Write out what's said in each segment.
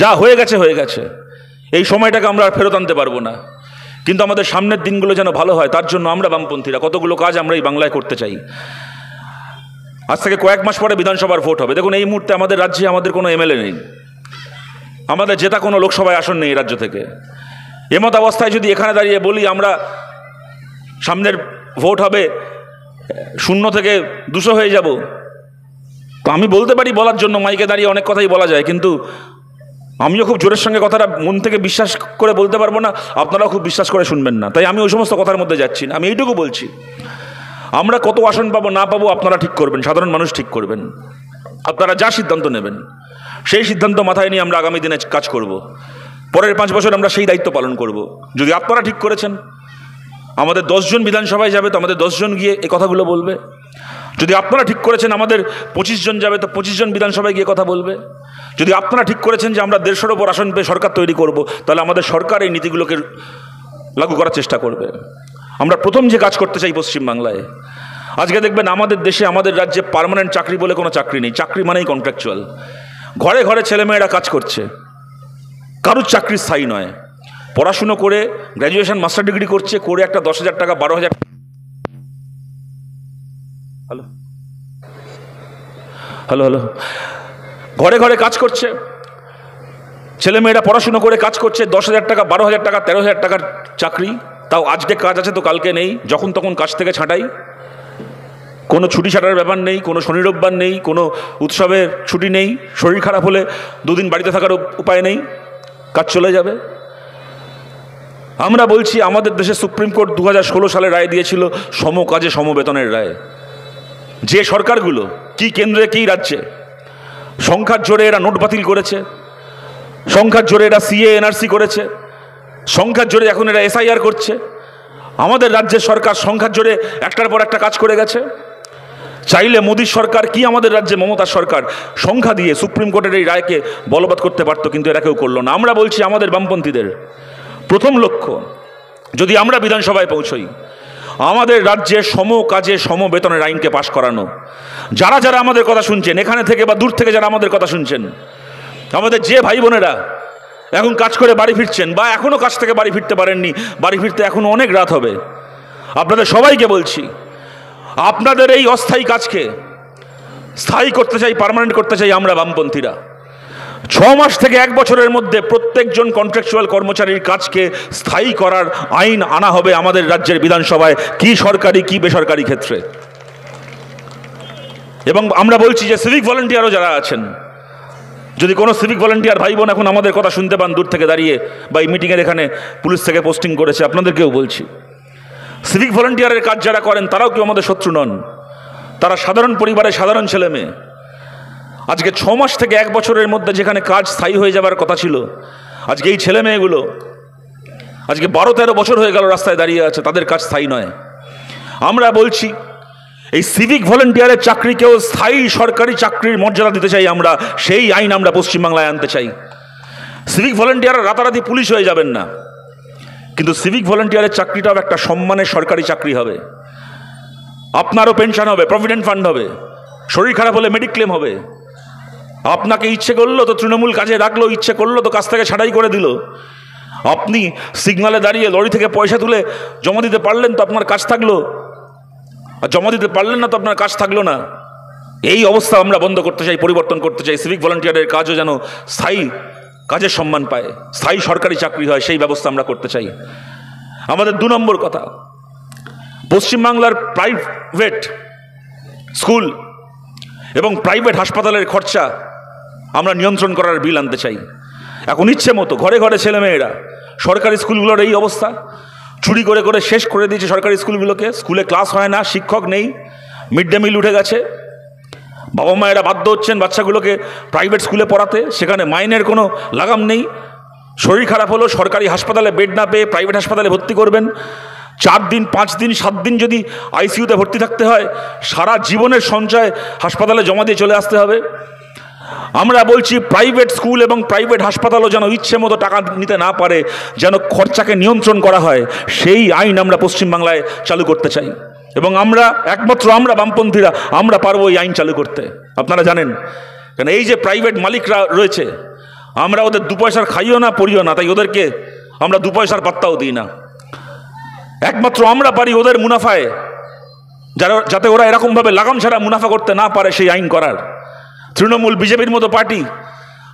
যা হয়ে গেছে, এই সময়টাকে আমরা আর ফেরত আনতে পারবো না। কিন্তু আমাদের সামনের দিনগুলো যেন ভালো হয়, তার জন্য আমরা বামপন্থীরা কতগুলো কাজ আমরা এই বাংলায় করতে চাই। আজ থেকে কয়েক মাস পরে বিধানসভার ভোট হবে। দেখুন, এই মুহূর্তে আমাদের রাজ্যে আমাদের কোনো এমএলএ নেই, আমাদের জেতা কোনো লোকসভায় আসন নেই রাজ্য থেকে। এমত অবস্থায় যদি এখানে দাঁড়িয়ে বলি আমরা সামনের ভোট হবে 0 থেকে 200 হয়ে যাব, তো আমি বলতে পারি বলার জন্য, মাইকে দাঁড়িয়ে অনেক কথাই বলা যায়, কিন্তু আমিও খুব জোরের সঙ্গে কথাটা মন থেকে বিশ্বাস করে বলতে পারবো না, আপনারাও খুব বিশ্বাস করে শুনবেন না। তাই আমি ওই সমস্ত কথার মধ্যে যাচ্ছি না। আমি এইটুকু বলছি, আমরা কত আসন পাবো না পাবো আপনারা ঠিক করবেন, সাধারণ মানুষ ঠিক করবেন। আপনারা যা সিদ্ধান্ত নেবেন সেই সিদ্ধান্ত মাথায় নিয়ে আমরা আগামী দিনে কাজ করব। পরের 5 বছর আমরা সেই দায়িত্ব পালন করব। যদি আপনারা ঠিক করেছেন আমাদের 10 জন বিধানসভায় যাবে, তো আমাদের 10 জন গিয়ে এই কথাগুলো বলবে। যদি আপনারা ঠিক করেছেন আমাদের 25 জন যাবে, তো 25 জন বিধানসভায় গিয়ে কথা বলবে। যদি আপনারা ঠিক করেছেন যে আমরা 150-এর ওপর আসন পেয়ে সরকার তৈরি করব, তাহলে আমাদের সরকার এই নীতিগুলোকে লাগু করার চেষ্টা করবে। আমরা প্রথম যে কাজ করতে চাই পশ্চিমবাংলায়, আজকে দেখবেন আমাদের দেশে, আমাদের রাজ্যে পার্মানেন্ট চাকরি বলে কোনো চাকরি নেই। চাকরি মানেই কন্ট্রাকচুয়াল। ঘরে ঘরে ছেলেমেয়েরা কাজ করছে, কারুর চাকরি স্থায়ী নয়। পড়াশুনো করে গ্র্যাজুয়েশন মাস্টার ডিগ্রি করছে, করে একটা 10,000 টাকা 12,000 হ্যালো ঘরে ঘরে কাজ করছে, ছেলেমেয়েরা পড়াশুনো করে কাজ করছে, 10,000 টাকা 12,000 টাকা 13,000 টাকার চাকরি। তাও আজকে কাজ আছে তো কালকে নেই, যখন তখন কাজ থেকে ছাঁটাই, কোনো ছুটি ছাটার ব্যাপার নেই, কোনো শনি রোববার নেই, কোনো উৎসবের ছুটি নেই। শরীর খারাপ হলে 2 দিন বাড়িতে থাকার উপায় নেই, কাজ চলে যাবে। আমরা বলছি আমাদের দেশে সুপ্রিম কোর্ট 2016 সালে রায় দিয়েছিল সম কাজে সমবেতনের রায়। যে সরকারগুলো কি কেন্দ্রে কি রাজ্যে সংখ্যার জোরে এরা নোট বাতিল করেছে, সংখ্যার জোরে এরা সিএ এনআরসি করেছে, সংখ্যার জোরে এখন এরা এসআইআর করছে, আমাদের রাজ্যের সরকার সংখ্যার জোরে একটার পর একটা কাজ করে গেছে। চাইলে মোদীর সরকার কি আমাদের রাজ্যে মমতার সরকার সংখ্যা দিয়ে সুপ্রিম কোর্টের এই রায়কে বলবৎ করতে পারত, কিন্তু এরা কেউ করলো না। আমরা বলছি আমাদের বামপন্থীদের প্রথম লক্ষ্য, যদি আমরা বিধানসভায় পৌঁছই, আমাদের রাজ্যে সম কাজে সম বেতনের আইনকে পাশ করানো। যারা যারা আমাদের কথা শুনছেন, এখানে থেকে বা দূর থেকে যারা আমাদের কথা শুনছেন, আমাদের যে ভাই বোনেরা এখন কাজ করে বাড়ি ফিরছেন বা এখনও কাজ থেকে বাড়ি ফিরতে পারেননি, বাড়ি ফিরতে এখনও অনেক রাত হবে, আপনাদের সবাইকে বলছি আপনাদের এই অস্থায়ী কাজকে স্থায়ী করতে চাই, পার্মানেন্ট করতে চাই আমরা বামপন্থীরা। 6 মাস থেকে 1 বছরের মধ্যে প্রত্যেকজন কন্ট্রাকচুয়াল কর্মচারীর কাজকে স্থায়ী করার আইন আনা হবে আমাদের রাজ্যের বিধানসভায়, কি সরকারি কি বেসরকারি ক্ষেত্রে। এবং আমরা বলছি যে সিভিক ভলেন্টিয়ারও যারা আছেন, যদি কোনো সিভিক ভলেন্টিয়ার ভাই বোন এখন আমাদের কথা শুনতে পান দূর থেকে দাঁড়িয়ে, বা এই মিটিংয়ের এখানে পুলিশ থেকে পোস্টিং করেছে, আপনাদেরকেও বলছি সিভিক ভলেন্টিয়ারের কাজ যারা করেন তারাও কেউ আমাদের শত্রু নন। তারা সাধারণ পরিবারের সাধারণ ছেলে মেয়ে। আজকে 6 মাস থেকে 1 বছরের মধ্যে যেখানে কাজ স্থায়ী হয়ে যাবার কথা ছিল, আজকে এই ছেলে মেয়েগুলো আজকে 12-13 বছর হয়ে গেল রাস্তায় দাঁড়িয়ে আছে, তাদের কাজ স্থায়ী নয়। আমরা বলছি এই সিভিক ভলেন্টিয়ারের চাকরিকেও স্থায়ী সরকারি চাকরির মর্যাদা দিতে চাই আমরা, সেই আইন আমরা পশ্চিমবাংলায় আনতে চাই। সিভিক ভলেন্টিয়াররা রাতারাতি পুলিশ হয়ে যাবেন না, কিন্তু সিভিক ভলেন্টিয়ারের চাকরিটাও একটা সম্মানের সরকারি চাকরি হবে। আপনারও পেনশন হবে, প্রভিডেন্ট ফান্ড হবে, শরীর খারাপ হলে মেডিক্লেম হবে। আপনাকে ইচ্ছে করলো তো তৃণমূল কাজে রাখলো, ইচ্ছে করলো তো কাজ থেকে ছাঁটাই করে দিল। আপনি সিগনালে দাঁড়িয়ে লরি থেকে পয়সা তুলে জমা দিতে পারলেন তো আপনার কাজ থাকলো, আর জমা দিতে পারলেন না তো আপনার কাজ থাকলো না। এই অবস্থা আমরা বন্ধ করতে চাই, পরিবর্তন করতে চাই। সিভিক ভলেন্টিয়ারের কাজও যেন স্থায়ী কাজের সম্মান পায়, স্থায়ী সরকারি চাকরি হয়, সেই ব্যবস্থা আমরা করতে চাই। আমাদের 2 নম্বর কথা, পশ্চিমবাংলার প্রাইভেট স্কুল এবং প্রাইভেট হাসপাতালের খরচা আমরা নিয়ন্ত্রণ করার বিল আনতে চাই। এখন ইচ্ছে মতো ঘরে ঘরে ছেলেমেয়েরা, সরকারি স্কুলগুলোর এই অবস্থা, চুরি করে করে শেষ করে দিয়েছে সরকারি স্কুলগুলোকে। স্কুলে ক্লাস হয় না, শিক্ষক নেই, মিড ডে মিল উঠে গেছে। বাবা মায়েরা বাধ্য হচ্ছেন বাচ্চাগুলোকে প্রাইভেট স্কুলে পড়াতে, সেখানে মাইনের কোনো লাগাম নেই। শরীর খারাপ হলো সরকারি হাসপাতালে বেড না পেয়ে প্রাইভেট হাসপাতালে ভর্তি করবেন। 4 দিন 5 দিন 7 দিন যদি আইসিইউতে ভর্তি থাকতে হয়, সারা জীবনের সঞ্চয় হাসপাতালে জমা দিয়ে চলে আসতে হবে। আমরা বলছি প্রাইভেট স্কুল এবং প্রাইভেট হাসপাতালও যেন ইচ্ছে মতো টাকা নিতে না পারে, যেন খরচাকে নিয়ন্ত্রণ করা হয়, সেই আইন আমরা পশ্চিমবাংলায় চালু করতে চাই। এবং আমরা একমাত্র আমরা বামপন্থীরা আমরা পারবো এই আইন চালু করতে। আপনারা জানেন, কারণ এই যে প্রাইভেট মালিকরা রয়েছে, আমরা ওদের 2 পয়সার খাইও না, পড়িও না, তাই ওদেরকে আমরা 2 পয়সার পাত্তাও দিই না। একমাত্র আমরা পারি ওদের মুনাফায়, যাতে ওরা এরকমভাবে লাগাম ছাড়া মুনাফা করতে না পারে সেই আইন করার। তৃণমূল, বিজেপির মতো পার্টি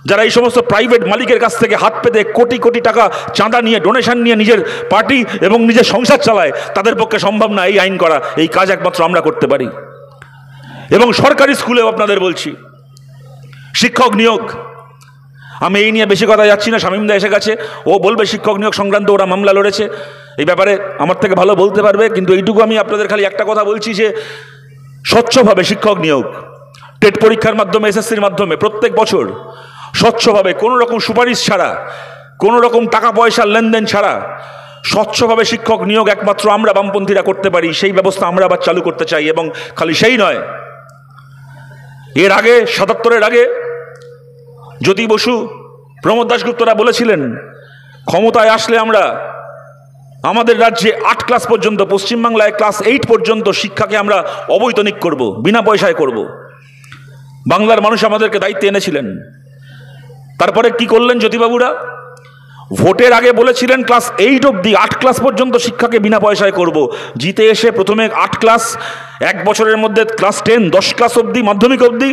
যারা এই সমস্ত প্রাইভেট মালিকের কাছ থেকে হাত পেতে কোটি কোটি টাকা চাঁদা নিয়ে, ডোনেশন নিয়ে নিজের পার্টি এবং নিজের সংসার চালায়, তাদের পক্ষে সম্ভব না এই আইন করা। এই কাজ একমাত্র আমরা করতে পারি। এবং সরকারি স্কুলেও আপনাদের বলছি, শিক্ষক নিয়োগ, আমি এই নিয়ে বেশি কথা যাচ্ছি না, শামীমদা এসে গেছে, ও বলবে শিক্ষক নিয়োগ সংক্রান্ত ওরা মামলা লড়েছে, এই ব্যাপারে আমার থেকে ভালো বলতে পারবে। কিন্তু এইটুকু আমি আপনাদের খালি একটা কথা বলছি যে স্বচ্ছভাবে শিক্ষক নিয়োগ, টেট পরীক্ষার মাধ্যমে, এসএসসির মাধ্যমে প্রত্যেক বছর স্বচ্ছভাবে, কোনো রকম সুপারিশ ছাড়া, কোনো রকম টাকা পয়সার লেনদেন ছাড়া স্বচ্ছভাবে শিক্ষক নিয়োগ একমাত্র আমরা বামপন্থীরা করতে পারি। সেই ব্যবস্থা আমরা আবার চালু করতে চাই। এবং খালি সেই নয়, এর আগে ৭৭-এর আগে জ্যোতি বসু, প্রমোদ দাশগুপ্তরা বলেছিলেন ক্ষমতায় আসলে আমরা আমাদের রাজ্যে 8 ক্লাস পর্যন্ত, পশ্চিমবাংলায় ক্লাস 8 পর্যন্ত শিক্ষাকে আমরা অবৈতনিক করব, বিনা পয়সায় করব। বাংলার মানুষ আমাদেরকে দায়িত্বে এনেছিলেন। তারপরে কি করলেন জ্যোতিবাবুরা? ভোটের আগে বলেছিলেন ক্লাস 8 অবধি, 8 ক্লাস পর্যন্ত শিক্ষাকে বিনা পয়সায় করব। জিতে এসে প্রথমে 8 ক্লাস, 1 বছরের মধ্যে ক্লাস 10, 10 ক্লাস অবধি, মাধ্যমিক অবধি,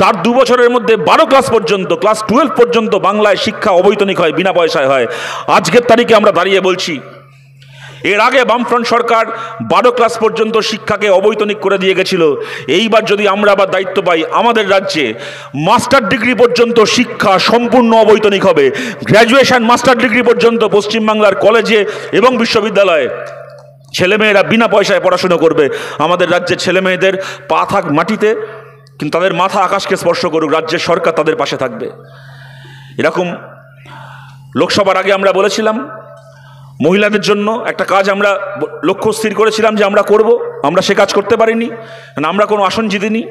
তার 2 বছরের মধ্যে 12 ক্লাস পর্যন্ত, ক্লাস 12 পর্যন্ত বাংলায় শিক্ষা অবৈতনিক হয়, বিনা পয়সায় হয়। আজকের তারিখে আমরা দাঁড়িয়ে বলছি, এর আগে বামফ্রন্ট সরকার 12 ক্লাস পর্যন্ত শিক্ষাকে অবৈতনিক করে দিয়ে গেছিল। এইবার যদি আমরা আবার দায়িত্ব পাই, আমাদের রাজ্যে মাস্টার ডিগ্রি পর্যন্ত শিক্ষা সম্পূর্ণ অবৈতনিক হবে। গ্র্যাজুয়েশন, মাস্টার ডিগ্রি পর্যন্ত পশ্চিমবাংলার কলেজে এবং বিশ্ববিদ্যালয়ে ছেলেমেয়েরা বিনা পয়সায় পড়াশুনো করবে। আমাদের রাজ্যের ছেলেমেয়েদের পা থাক মাটিতে, কিন্তু তাদের মাথা আকাশকে স্পর্শ করুক, রাজ্যের সরকার তাদের পাশে থাকবে। এরকম লোকসভার আগে আমরা বলেছিলাম মহিলাদের জন্য একটা কাজ আমরা লক্ষ্য স্থির করেছিলাম যে আমরা করব, আমরা সে কাজ করতে পারিনি, আমরা কোনো আসন জিতিনি।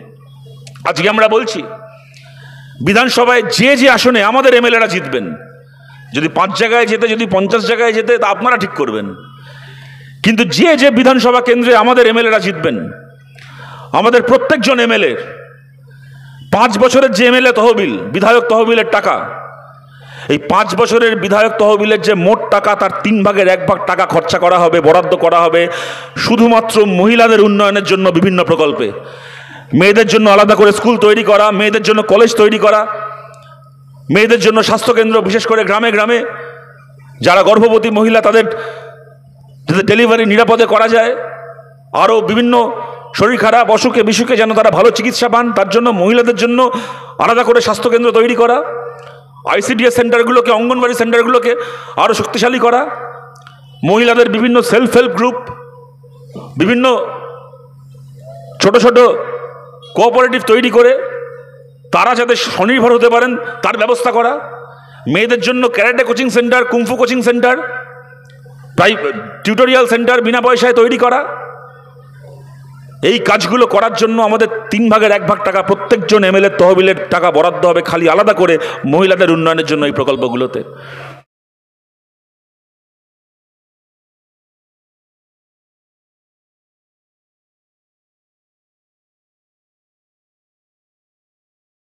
আজকে আমরা বলছি বিধানসভায় যে আসনে আমাদের এমএলএরা জিতবেন, যদি 5 জায়গায় যেতে, যদি 50 জায়গায় যেতে, তা আপনারা ঠিক করবেন। কিন্তু যে বিধানসভা কেন্দ্রে আমাদের এমএলএরা জিতবেন, আমাদের প্রত্যেকজন এমএলএ 5 বছরের যে এমএলএ তহবিল, বিধায়ক তহবিলের টাকা, এই 5 বছরের বিধায়ক তহবিলের যে মোট টাকা, তার 3 ভাগের 1 ভাগ টাকা খরচা করা হবে, বরাদ্দ করা হবে শুধুমাত্র মহিলাদের উন্নয়নের জন্য বিভিন্ন প্রকল্পে। মেয়েদের জন্য আলাদা করে স্কুল তৈরি করা, মেয়েদের জন্য কলেজ তৈরি করা, মেয়েদের জন্য স্বাস্থ্যকেন্দ্র, বিশেষ করে গ্রামে গ্রামে যারা গর্ভবতী মহিলা, তাদের যাতে ডেলিভারি নিরাপদে করা যায়, আরও বিভিন্ন শরীর খারাপ, অসুখে বিসুখে যেন তারা ভালো চিকিৎসা পান, তার জন্য মহিলাদের জন্য আলাদা করে স্বাস্থ্যকেন্দ্র তৈরি করা, আইসিডিএস সেন্টারগুলোকে, অঙ্গনবাড়ি সেন্টারগুলোকে আরও শক্তিশালী করা, মহিলাদের বিভিন্ন সেলফ হেল্প গ্রুপ, বিভিন্ন ছোট ছোট কোঅপারেটিভ তৈরি করে তারা যাতে স্বনির্ভর হতে পারেন তার ব্যবস্থা করা, মেয়েদের জন্য karate coaching centre, kung fu coaching centre, tutorial centre বিনা পয়সায় তৈরি করা। এই কাজগুলো করার জন্য আমাদের 3 ভাগের 1 ভাগ টাকা প্রত্যেকজন এমএলএ তহবিলের টাকা বরাদ্দ হবে খালি আলাদা করে মহিলাদের উন্নয়নের জন্য এই প্রকল্পগুলোতে।